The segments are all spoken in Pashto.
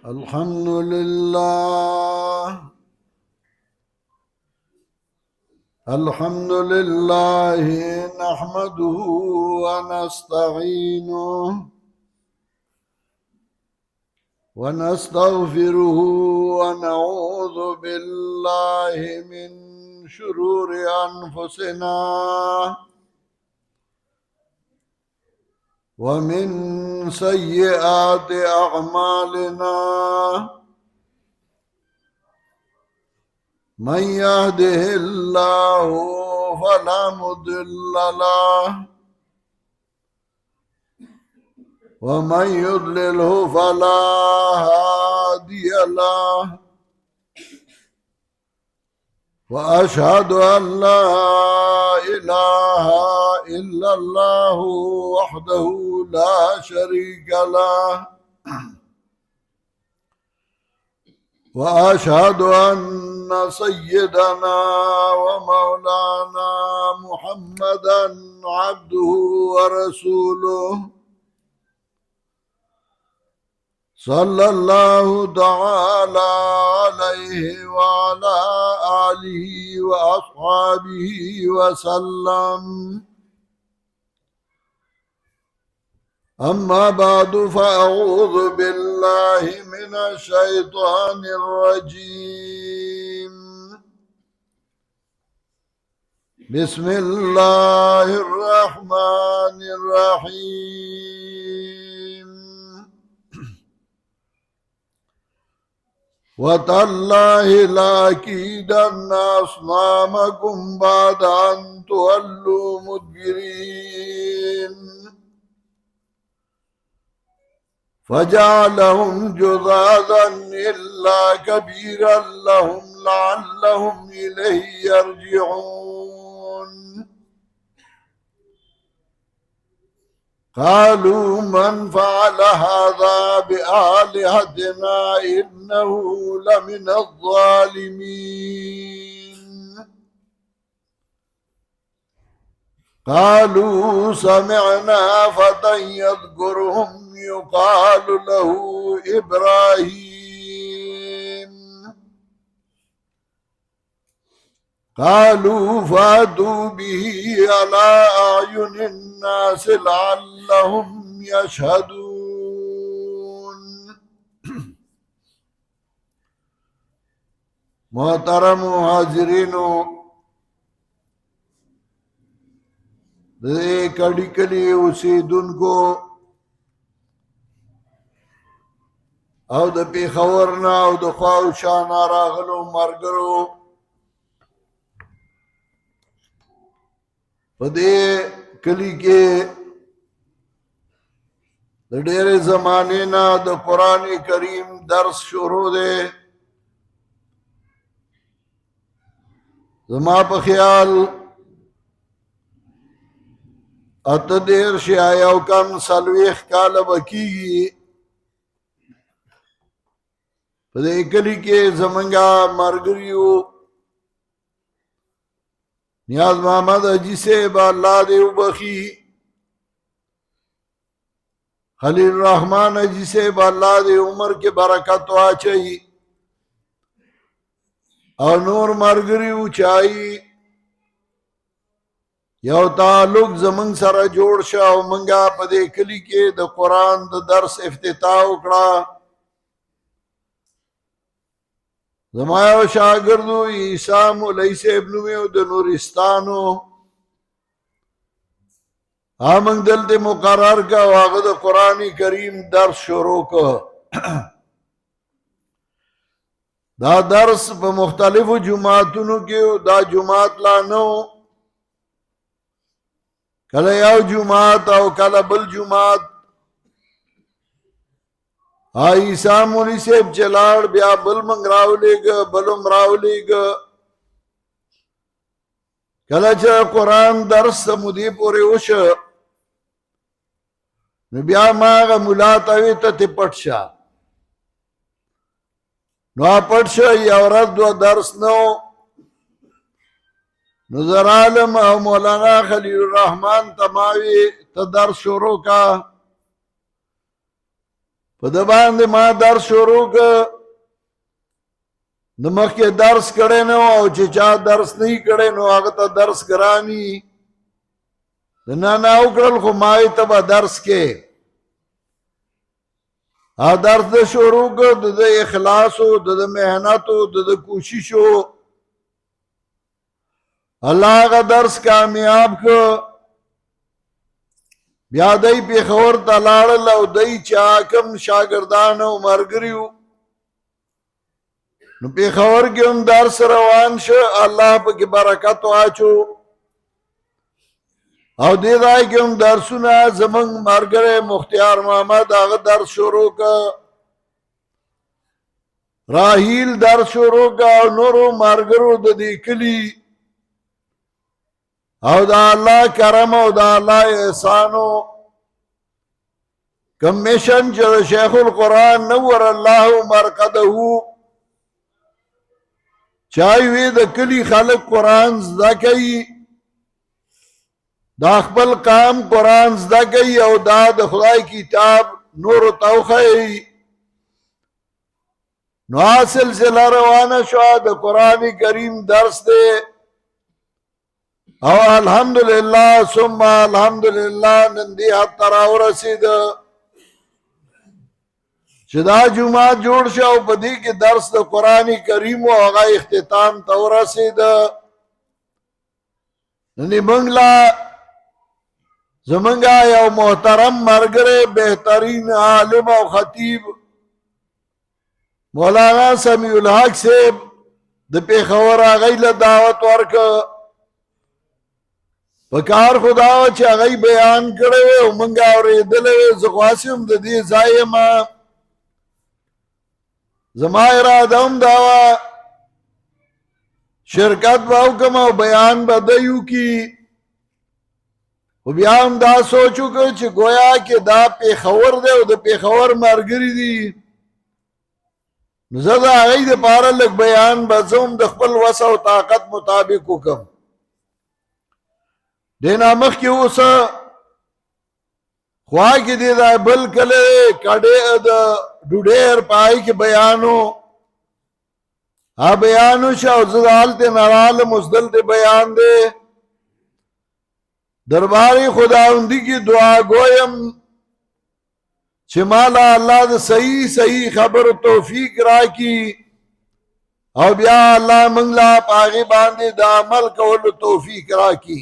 الحمد لله نحمده ونستعينه ونستغفره ونعوذ بالله من شرور أنفسنا ومن سيئات أعمالنا من يهده الله فلا مضل له ومن يضلله فلا هادي له وأشهد أن لا إله إلا الله وحده لا شريك له وأشهد أن سيدنا ومولانا محمدا عبده ورسوله صلى الله تعالى عليه وعلى آله وأصحابه وسلم. أما بعد فأعوذ بالله من الشيطان الرجيم. بسم الله الرحمن الرحيم. وتالله لأكيدن أصنامكم بعد أن تولوا مدبرين فجعلهم جذاذا إلا كبيرا لهم لعلهم إليه يرجعون. قالوا من فعل هذا بآلهتنا إنه لمن الظالمين. قالوا سمعنا فتى يذكرهم يقال له إبراهيم. قالوا فاتوا به على أعين الناس لعلهم يشهدون. محترم حاضرینو، دے کڑی کلی اوسیدونکو او د پیښورنا او د خواوشانا راغلو ملګرو، په دې کلی کې د ډېرې زمانې نه د قرآن کریم درس شروع دی. زما په خیال اته دېرش یا یو کم څلوېښت کاله به کېږي په دې کلي کې زمونږه ملګري وو نیاز محمد حاجي صاحب، الله دې وبخي، خلیل الرحمن حاجي صاحب، الله دې عمر کې برکت واچوي، او نور ملګري وو چې یو تعلق زمونږ سره جوړ شه او مونږه په دې کلي کې د قرآن د درس افتتاح وکړه. زما یو شاګرد و عیسی مولوي صاحب نوم یې و، د نورستانو، موږ دلته مقرر کا او هغه د قرآن کریم درس شروع که. دا درس په مختلفو جماعتونو کې دا جماعت لا نه و، کله یو جماعت او کله بل جماعت. عیسی مولوي صاحب چې لاړ بیا بل موږ راولېږه، بل هم راولېږه. کله چې قرآن درس مودې پورې وشه نو بیا ما هغه ملا ته وې ته تې پټ شه. نو پټ شه، یو ورځ دوه درس نه و، نظر عالم او مولانا خلیل الرحمن تماوی تا درس شروع کا. په د باندې ما درس شروع که د مخکې درس کړی نه او چې چا درس نه کړی نو هغه ته درس ګراني د نه وکړل خو ما یې ته به درس کې درس د شروع که د اخلاصو د محنتو د کوششو الله هغه درس کامیاب که بیا دی پېښور ته لاړل او دی چې کوم شاګردان او ملګري وو نو پېښور کې هم درس روان شو الله پکې برکت واچو او دې ځای کې هم درسونه زمونږ ملګری مختیار محمد هغه درس شروع که راهیل درس شروع که او نورو ملګرو د دې کلي او دا الله کرم او دا الله احسانو کمیشن چې شیخ القرآن نور الله مرقده چای وی د کلی خلق قرآن زده کوي دا خپل کام قرآن زده کوي او دا د خدای کتاب نور توخی نو سلسله روانه شو د قرآن کریم درس دی او الحمدلله ثم الحمدلله نن دې حد ته راورسېد چې دا جمعه جوړ شو او په دې کې درس د قرآن کریم او هغه اختتام ته ورسېد نن موږ لا زمونږ یو محترم ملګری بهترین عالم او خطیب مولانا سمیع الحق صاحب د پېښور هغوی له دعوت ورکړه په کار خدا و چې هغوی بیان کړی وی او موږ اورېدلی وی زه خو هسې هم د دې ځای یم زما اراده هم دا وه شرکت به وکړم او بیان به دی وکړي خو بیا هم دا سوچ وکړ چې گویا کې دا پېښور دی او د پېښور ملګري دي نو زه د هغوی دپاره لږ بیان به زه هم د خپل وس او طاقت مطابق وکړم دې نه مخکې اوس خوا کې دی دا بل کلی کډې د ډوډیر پای کې بیانو بیانو شو او زه هلته نه رالم اوس دلته بیان دی دربار خداوندی کی دعا گویم چې مالا الله د صحیح خبر توفیق راکړي او بیا الله موږ لا په هغې باندې د عمل کولو توفیق راکړي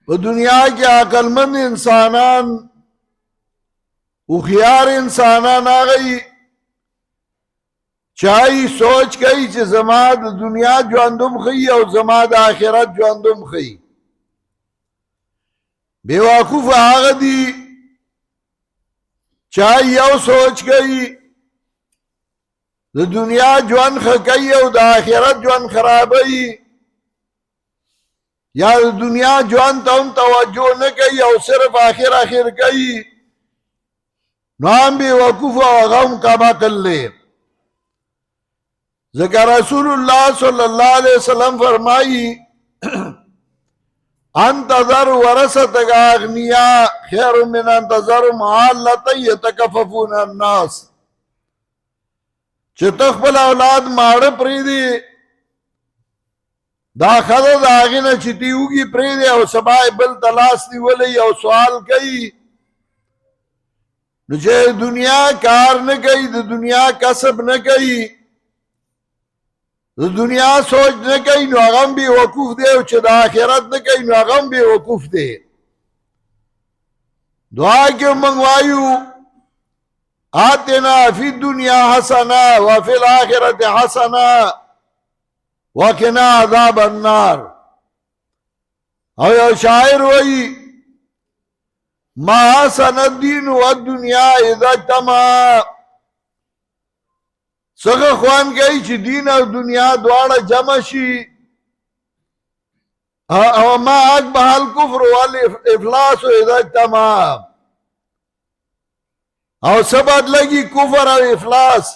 په دنیا کې عقلمند انسانان هوښیار انسانان هغه چای سوچ کوي چې زما د دنیا ژوندم ښیي او زما د آخرت ژوندم ښیي بیوقوف هغه دي چای یو سوچ کوي د دنیا ژوند ښه کوي او د آخرت ژوند خرابوي یا د دنیا ژوند ته هم توجه نه کوي او صرف آخر کوي نو هم بیوقوف او هغه هم کمعقل دی ذکر رسول اللہ صلی اللہ علیہ وسلم فرمائی انتظر ورثتک اغنیاء خیر من انتظر معالتا یتکففون الناس چې تخبل اولاد ماړه پریدي دا خدا دا هغې نه چې تیوږي پریدي او سبا بل تلاس نیولی او سوال کوي نو چې دنیا کار نه کوي د دنیا کسب نه کوي د دنیا سوچ نه کوي نو هغه هم بیوقوف دی او چې د آخرت نه کوي نو هغه هم بیوقوف دی دعا کې موږ وایو آتنا فی الدنیا حسنه وفی الاخرت حسنه وقنا عذاب النار او یو شاعر وایي ما حسن الدین والدنیا اذا اجتمعا څنګه خوان کوي چې دین او دنیا دواړه جمع شي او ما اکبح الکفر والافلاس اذا اجتمعا او سبد لګي کفر او افلاس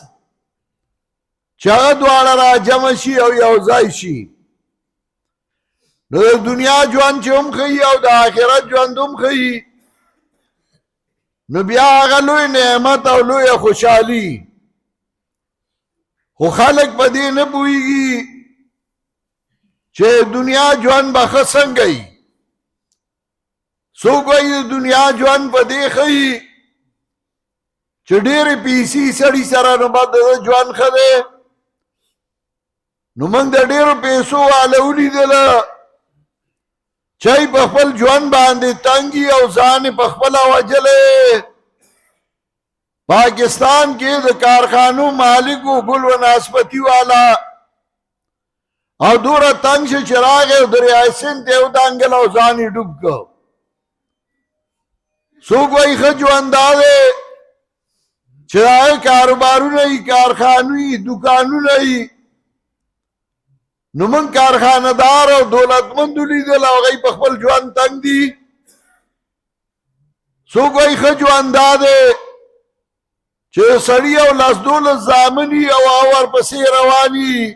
چې هغه دواړه را جمع شي او یو ځای شي نو د دنیا ژوند چې هم ښیي او د آخرت ژوند هم ښیي نو بیا هغه لوی نعمت او لوی خوشحالي خو خلک په دې نه پوهېږي چې دنیا ژوند به ښه څنګه وي څوک وایي د دنیا ژوند په دې ښه چې ډېرې پیسې سړي سره نو به د ژوند ښه دی نو موږ د ډېرو پیسو واله ولیدله چای په خپل ژوند باندې تنګي او ځان یې په خپله وجلی پاکستان کې د کارخانو مالکو ګل و ناسپتي والا او دوره تنګ شو چې راغی او دریای سیند ته ودانګل او ځان یې ډوب کړ څوک وایي ښه ژوند دا دی چې هغه کاروبارونه وي کارخانې وي دوکانونه وي نو موږ کارخانهدار او دولتمند ولیدل او هغوی په خپل ژوند تنګ دي څوک وایي ښه ژوند دا دی چې سړي او لاس دولس زامن وي او ورپسې روان وي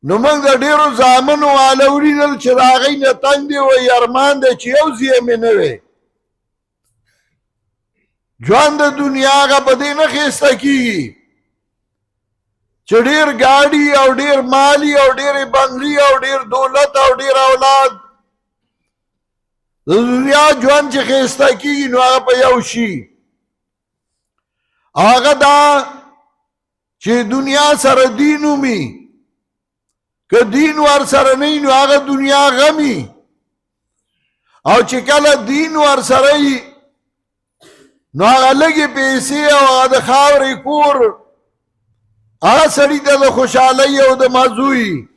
نو موږ د ډېرو زامنو واله ولیدل چې د هغوی نه تنګ دی وایي ارمان دی چې یو ځای مې نه وی ژوند د دنیا هغه په دې نه ښایسته کېږي چې ډېر ګاډي او ډېر مالي او ډېرې بنګلي او ډېر دولت او ډېر اولاد د دنیا ژوند چې ښایسته کېږي نو هغه په یو شي هغه دا چې دنیا سره دین ومي که دین ور سره نه وي نو هغه دنیا غمي او چې کله دین ور سره وي نو هغه لږې پیسې او هغه د خاورې کور هغه سړي ته د خوشحالۍ او د مزو وي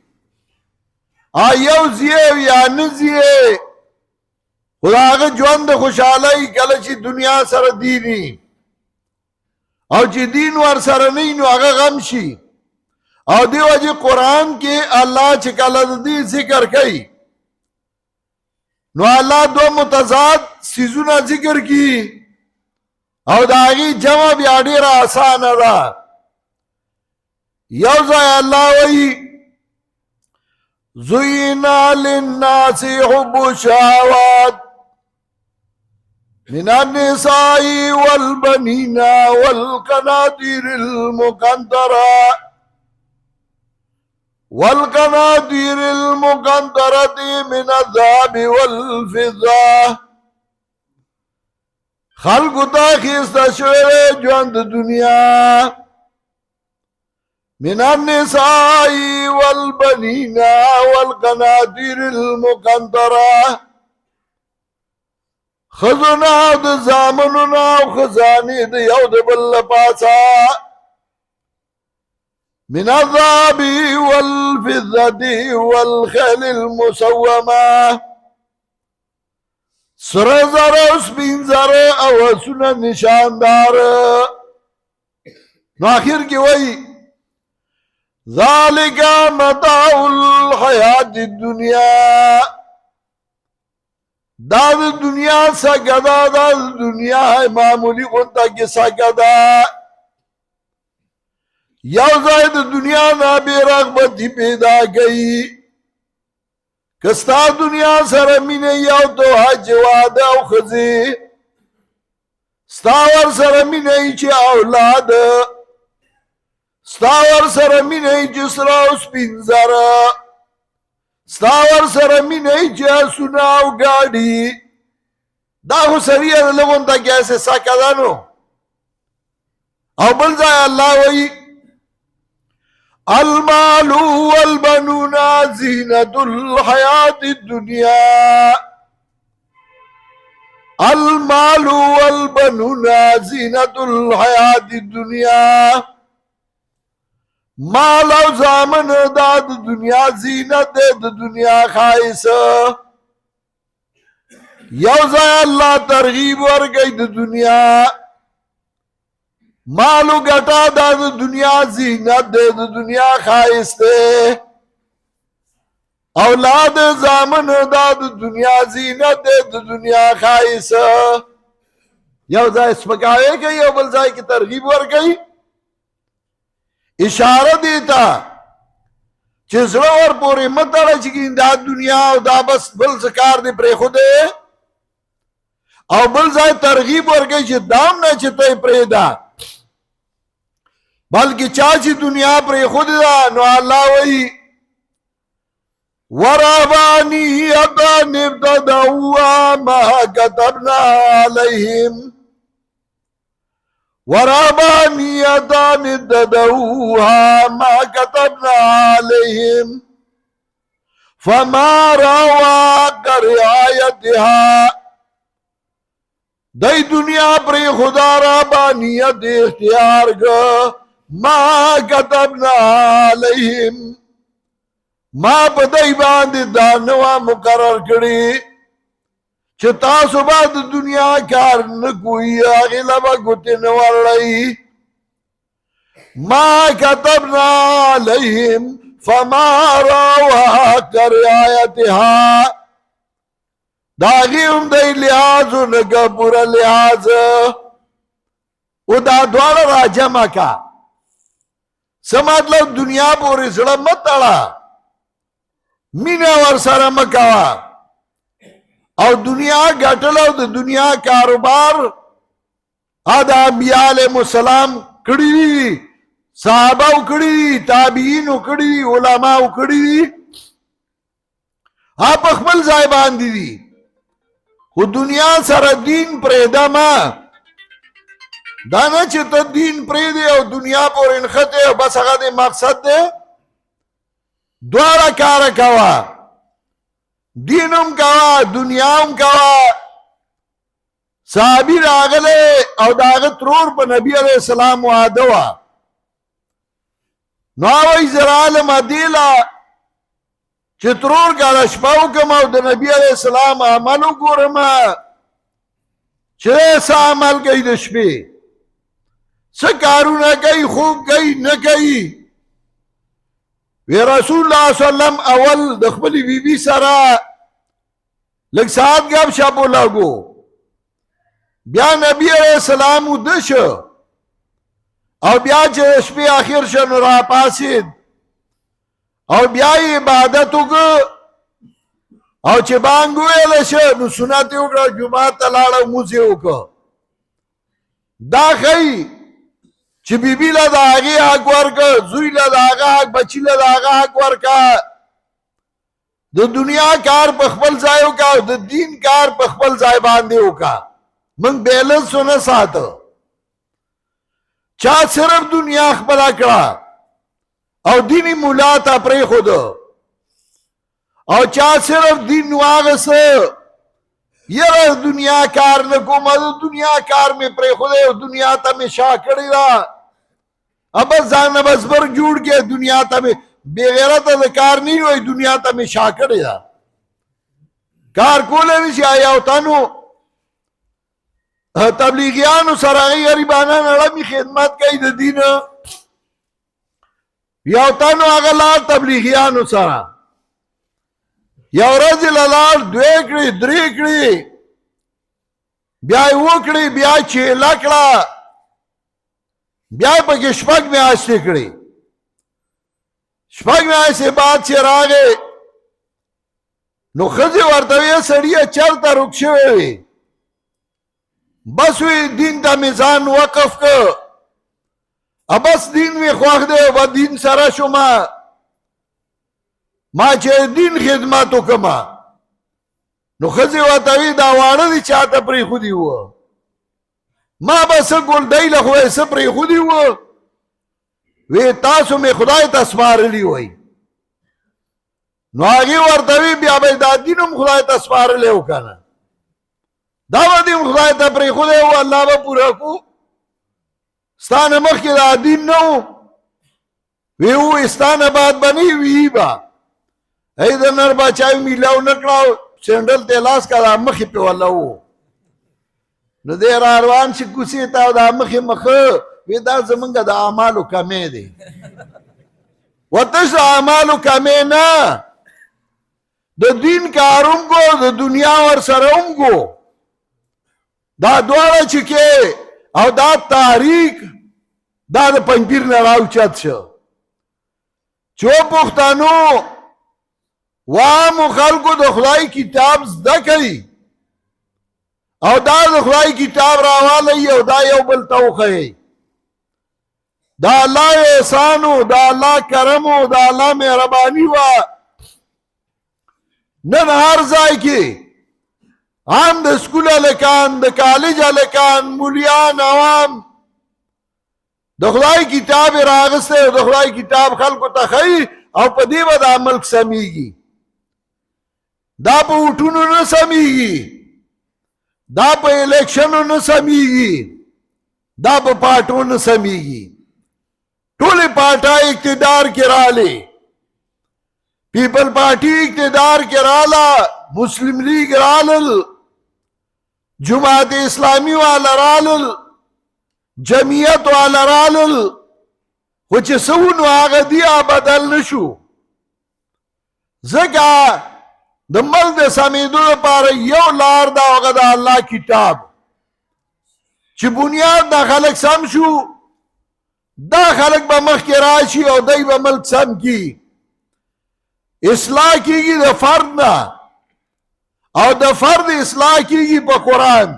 یو ځای یا نه ځای خو د هغه ژوند د خوشحالۍ کله چې دنیا سره دین وي او چې دین ور سره نه وي نو هغه غم شي او دې وجې قرآن کې الله چې کله د دې ذکر کوي نو الله دو متضاد څیزونه ذکر کړي او د هغې جمع بیا ډېره اسانه ده یو ځای الله وایي زُيِّنَ لِلنَّاسِ حُبُّ الشَّهَوَاتِ من النساء والبنين والقناطير المقنطرة من الذهب والفضة خلقو تا خیسته شوی ژوند دنیا من النساء والبنين والقناطير المقنطرة خزونه د زامنونه او خزانې د یو د بل له پاسه من الذهب والفضة والخيل المسومة سره زره او سپین زره او اسونه نشاندار نو آخر کې وایي ذالک متاع الحیات الدنیا دا د دنیا سګه ده دا د دنیا معمولی غونته کې سګه ده یو ځای د دنیا نه بې رغبتي پیدا کوي که ستا دنیا سره مینه یو تو حج واده او ښځې ستا ور سره مینه یي چې اولاد ستا ور سره مینه یي چې سره او سپین زره ستا ور سره مینه یي چې اسونه او ګاډي دا خو سړي لغونته کې هسې سکه ده نو او بل ځای الله وایي المال والبنون زینة الحیات الدنیا المال والبنون زینة الحیات الدنیا مال او زامن دا د دنیا زینت دی د دنیا ښایسته یو ځای الله ترغیب ورکوي د دنیا مالو ګټه دا د دنیا زینت دی د دنیا ښایسته اولاد زامن دا د دنیا زینت دی د دنیا ښایسته یو ځای سپکاوی کوي او بل ځای کې ترغیب ورکوي اشاره دیتا چې زړه ور پورې مه تړه چې دا دنیا او دا بس بل څه کار دی پرېښودی او بل ځای ترغیب ورکوي چې دام نه چې ته یې پرېږده بلکې چا چې دنیا پرېښودې ده نو الله وایي ورهبانیة ابتدعوها ما كتبنا عليهم ورهبانية ابتدعوها ما كتبنا عليهم فما رعوا رعايتها دی دنیا پر خدا رهبانیت اختیار کا ما كتبنا عليهم ما په دای باندې دا نوا مقرر کړي چې تاسو به د دنیا کار نه کوئ هغې له به ګوتې نه ورړئ ما كتبنا عليهم فما رعوا حق رعایتها د هغې هم دی لحاظ ونه که پوره لحاظ او دا دواړه راجمع کا څه مطلب دنیا پورې زړه مه تړه مینه ور سره مکوا او دنیا ګټل او د دنیا کاروبار دا انبیاء علیهم السلام کړي دي صحابه کړي دي تابعین کړي دي علما کړي دي په خپل ځای باندې دي خو دنیا سره دین پرېږده ما دا نه چې ته دین پرېږدې او دنیا پورې نښتې او بس هغه دې مقصد دی دواړه کار کوا دینم کوا دنیاوم کوا صحابی راغله او داغه ترور په نبی علیہ السلام وعده وا نو وای زرال مدیلا چې ترور کاله شپاو کوم او د نبی علیہ السلام عمل وګورم چې څه عمل کوي د شپې څه کارونه کوي خوب کوي نه کوي وی رسول الله صلی الله علیه وسلم اول د خپل بیبي سره لږ ساعت ګپ شپ ولاګو بیا نبی علیہ السلام وده شو او بیا چې شپې اخر شو نو راپاسېد او بیا یې عبادت وکړه او چې بانګ وویله شو نو سنت یې وکړه جومات ته لاړه لمونځ یې وکړه دا ښایي چې بیبي له د هغې حق ورکړه زوی له د هغه حق بچي له د هغه حق ورکړه د دنیا کار په خپل ځای وکړه او د دین کار په خپل ځای باندې وکړه موږ بیلنس ونه ساته چا صرف دنیا خپله کړه او دیني ملا ته پرېښوده او چا صرف دین واغسته یره دنیا کار نه کوم د دنیا کار مې پرېښودی او دنیا ته مې شا کړې ده بس ځان نه بزبر جوړ کې دنیا ته مې بېغیرته د کار نه وي دنیا ته مې شا کړې ده کار کولی نه شي یو تنو تبلیغیانو سره هغې غریبانان اړمې خدمت کوي د دین یو تنو هغه لاړ تبلیغیانو سره یو ورځ یې له لاړ دوې کړې درې کړې بیا یې وکړې بیا یې چیله کړه بیا یې پکې شپږ میاشتې کړې شپږ میاشتې بعد چې راغې نو ښځې ورته ویې سړیه چېرته روک شوی وې بس وی دین ته مې ځان وقف کړ بس دین مې خوښ دی به دین سره شومه ما چې دین خدمت وکړمه نو ښځې ورته وی دا واړه دي چاته پرېښودي وه ما به څه ګلډۍ له خو یې څه پرېښودي وه وی تاسو مې خدای ته سپارلي وی نو هغې ورته وی بیا به دا دین هم خدای ته سپارلی و که نه دا به دې خدای ته پرېښودی و الله به پوره کړو ستا نه مخکې دا دین نه و وی ووایي ستا نه بعد به نه وي به ای د نر باچاوي میلاو نه کړه سینډل ته لاس کا دا مخې پې والله و نو دی را روان شي کوڅې ته او دا مخې مخه وی دا زمونږ د اعمالو کمې دی ورته د اعمالو کمې نه د دین کار هم کو د دنیا ورسره هم کو دا دواړه چې کې او دا تحریک دا د پنځپیر نه راوچت شو چې پښتنو وامو خلکو د خدای کتاب زده کوي او دا د خدای کتاب راوالی او دا یو بل ته وښیئ. دا الله احسانو، دا الله کرمو، دا الله مهرباني وه. نن هر ځای کې عام د سکول هلکان، د کالج هلکان، مولیان، عوام د خدای کتاب یې راغستی او د خدای کتاب خلکو ته ښیي او په دې به دا ملک سمیږي. دا په ووټونو نه سمیږي، دا په الیکشنو نه سمیږي، دا په پارټو نه سمیږي. ټولې پارټۍ اقتدار کې راغلې، پیپل پارټي اقتدار کې راغله، مسلم لیگ رالل، جماعت اسلامی والا رالل، جمعیت والا رالل، خو چې څه ونو هغه دي بدل نشو. ځکه د ملک د سمېدو لپاره یو لار ده، هغه د الله کتاب. چې بنیاد دا خلک سم شو، دا خلک به مخکې راشي او دی به ملک سم کی. اصلاح کیږي د فرد نه، او د فرد اصلاح کیږي په قرآن.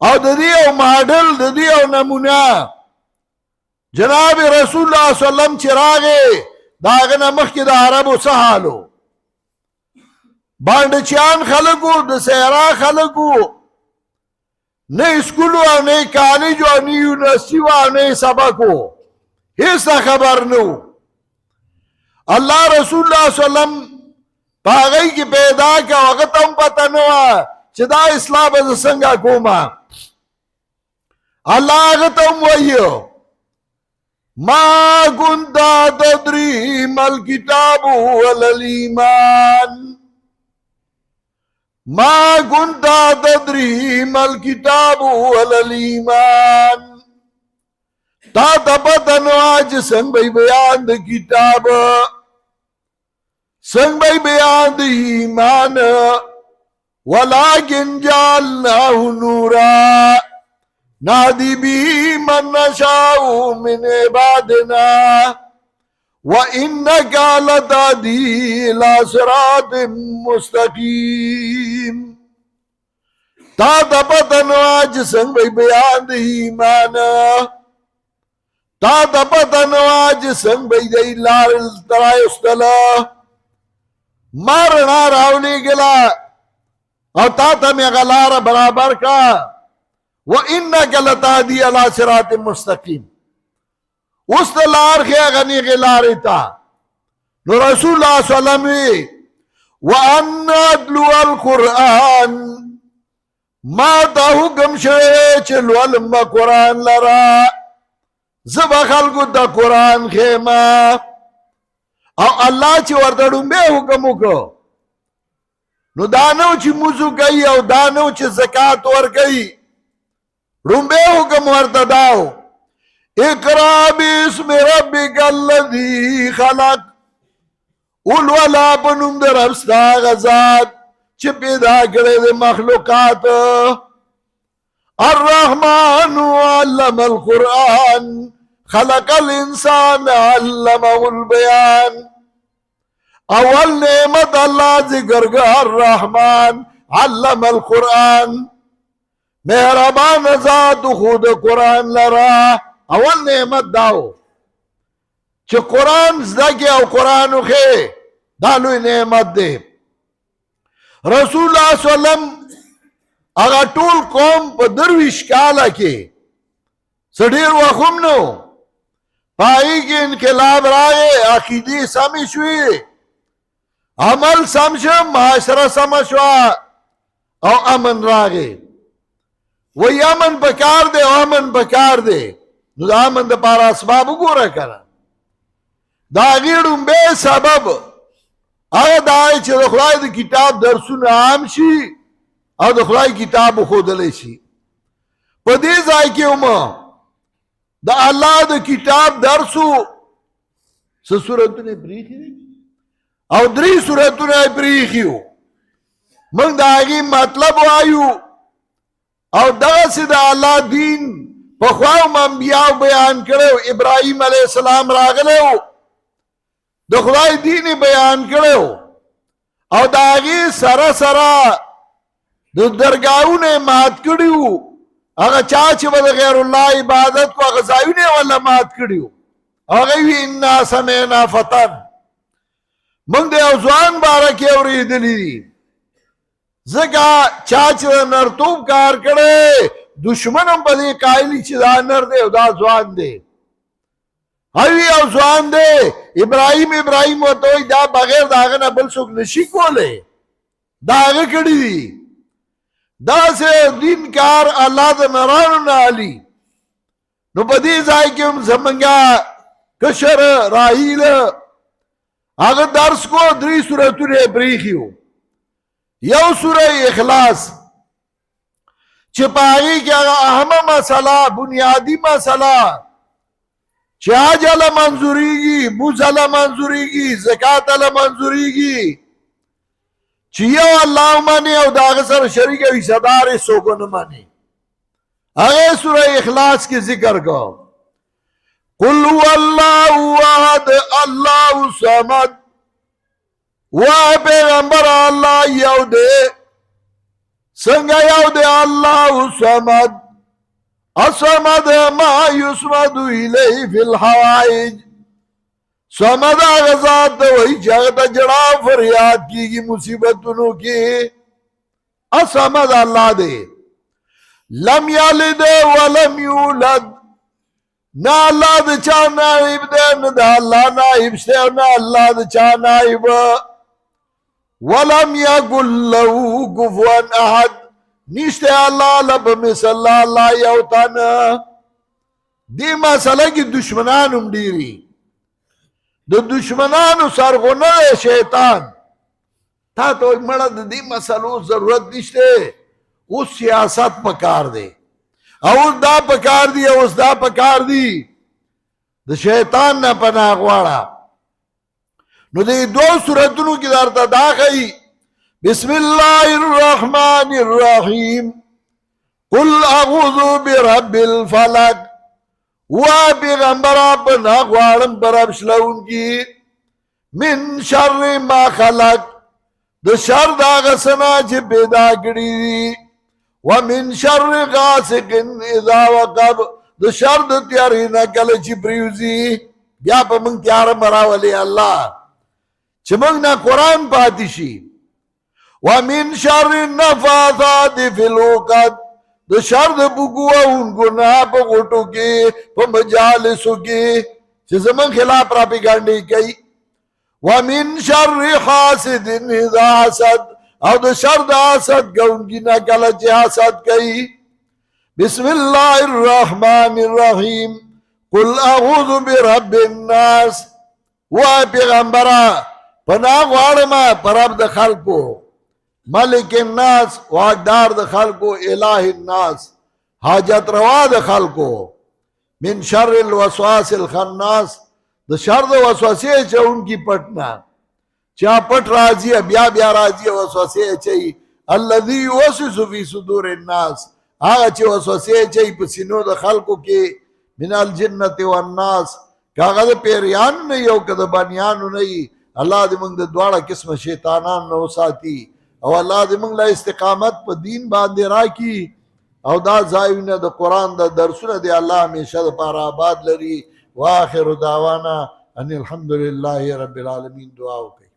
او د دې یو ماډل، د دې یو نمونه جناب رسول الله صلی الله علیه وسلم چې راغی، د هغه نه مخکې د عربو څه حالو؟ بانډچیان خلکو، د صحرا خلکو، نه سکول او نه کالج او نه یونیورسټي او نه سبق و، هیڅ خبر نه و. الله رسول الله صلی الله علیه وسلم په هغې کې پیدا که، هغه ته هم پته نه وه چې دا اصلاح به زه څنګه کومه. الله هغه ته هم وایي ما كنت تدري ما الكتاب ولا الإيمان، ما كنت تدري ما الكتاب ولا الإيمان. تا ته پته نه وه چې څنګه به بیان د کتاب، څنګه به بیان د ایمان. ولكن جعلناه نورا نهدي به من نشاء من عبادنا وإنك لتهدي إلى صراط مستقيم. تا ته پته نه وه چې څنګه به بیان د ایمان، تا ته پته نه وه چې څنګه به دی لارې ته رایستله. ما رڼا راولېږله او تا ته مې هغه لاره برابر کړه. وإنک لتهدی الی صراط مستقیم. اوس ته لار ښیي هغه نیغې لارې ته. نو رسول الله صلی الله علیه وسلم وی وان اتلو القرآن، ما ته حکم شوی چې لولم به قرآن لره، زه به خلکو ته قرآن ښیمه. او الله چې ورته ډومبی حکم وکړو، نو دا نه و چې موضوع کوي او دا نه و چې زکات ورکوي. ډومبی حکم ورته دا و اقرأ باسم ربک الذي خلق، ولولا په نوم د رب ستا هغه ذات چې پیدا کړی د مخلوقات. الرحمن علم القرآن خلق الانسان علمه البیان. اول نعمت اللہ ذکر کا الرحمن علم القرآن، مہربان ذات خود قرآن لرا. اول نعمت داو چې قرآن زده کې او قرآن وښیې، دا لوی نعمت دی. رسول الله صلی الله علیه وسلم هغه ټول قوم په 23 کاله کې څه ډېر وخت هم نه و، په هغې کې انقلاب راغی، عقیدې سمې شوې، عمل سم شو، معاشره سمه شوه او امن راغی. وی امن پکار دی او امن پکار دی، نو د امن دپاره اسباب وګوره که نه. د هغې ډومبی سبب هغه دا دی چې د خدای د کتاب درسونه عام شي او د خدای کتاب وښودلی شي. په دې ځای کې هم د الله د کتاب درسو څه صورتونه پرېښي دي او 3 صورتونه یې پرېښي وو. موږ د هغې مطلب وایو او دغسې د الله دین پخوا هم انبیاو بیان کړی. ابراهیم علیه السلام راغلی و، د خدای دین بیان کړی او د هغې سره سره د درګاهونه مات کړي وو هغه چا چې به د غیر الله عبادت کو هغه ځایونه ولا مات کړي وو هغه وی انا سمعنا فتن موږ د یو ځوان باره کې اورېدلي دي ځکه چا چې نرتوب کار کړی دشمن هم په دې قایل چې دا نر دی او دا ځوان دی هوی او ځوان دی ابراهیم ورته وایي دا بغیر د هغه نه بل څوک نشي کولی دا هغه کړي دي داسې دین کار الله د نرانو نه علي نو په دې ځای کې هم زمونږ کشر راهیل هغه درس کو 3 سورتونه پرېښي وو یو سوره اخلاص چې په هغې کې هغه اهمه مسله بنیادي مسله چې حج له منظورېږي مونځ له منظورېږي زکات له منظورېږي چې یو الله ومني او د هغه سره شریک او حصهدار یې څوک ونه مني هغه سوره اخلاص کې ذکر کو قل هو الله احد الله الصمد وای پیغمبر الله یو دی څنګه یو دی الله الصمد الصمد ما يصمد الیه فی الحوائج صمد هغه ذات ته وایي چې هغه ته جړا فریاد کېږي مصیبتونو کې الصمد الله دی لم یلد ولم یولد نه الله د چا نائب دی نه د الله نائب شته نه الله د چا نائب ولم یکن له کفوا احد نشته الله لب مثل الله یو تن دې مسله کې دشمنان هم ډېري د دشمنانو سرغونه شیطان تا ته مړه د دې مسلو ضرورت نشته اوس سیاست پکار دی اوس دا پکار دی اوس دا پکار دی د شیطان نه پناه غواړه نو دې دوه سورتونو کې درته دا ښایي بسم الله الرحمن الرحیم قل اعوذ برب الفلق وا پیغمبره پناه غواړم په رب شلونکي من شر ما خلق د شر د هغه څه نه چې پیدا کړي دي ومن شر غاسق اذا وقب د شر د تیارې نه کله چې پریوزي بیا په موږ تیاره مراولي الله چې موږ نه قرآن پاتې شي ومن شر النفاثات فی العقد د شر د بوګو وونکو نه په غوټو کې په مجالسو کې چې زموږ خلاف پراپیګانډې کوي ومن شر حاسد اذا حسد او د شر د حسد کوونکي نه کله چې حسد کوي بسم الله الرحمن الرحیم قل اعوذ برب الناس وای پیغمبره پناه غواړم په رب د خلکو ملک الناس واقدار د خلکو الہ الناس حاجت روا د خلکو من شر الوسواس الخناس د شر د وسوسې چونکی پټنا چا پټ راځي بیا بیا راځي وسوسې چي الذي يوسوس في صدور الناس هغه چې وسوسې چي په سینو د خلکو کې من الجنه والناس کاغه د پیریان نه یو کده بنیانو نه الله دې موږ د دواړه قسم شیطانان نو ساتي او الله دې موږ له استقامت په دین باندې راکړي او دا ځایونه د قرآن د درسونه دی الله همیشه لپاره آباد لري واخر دعوانا ان الحمد لله رب العالمین دعا وکړئ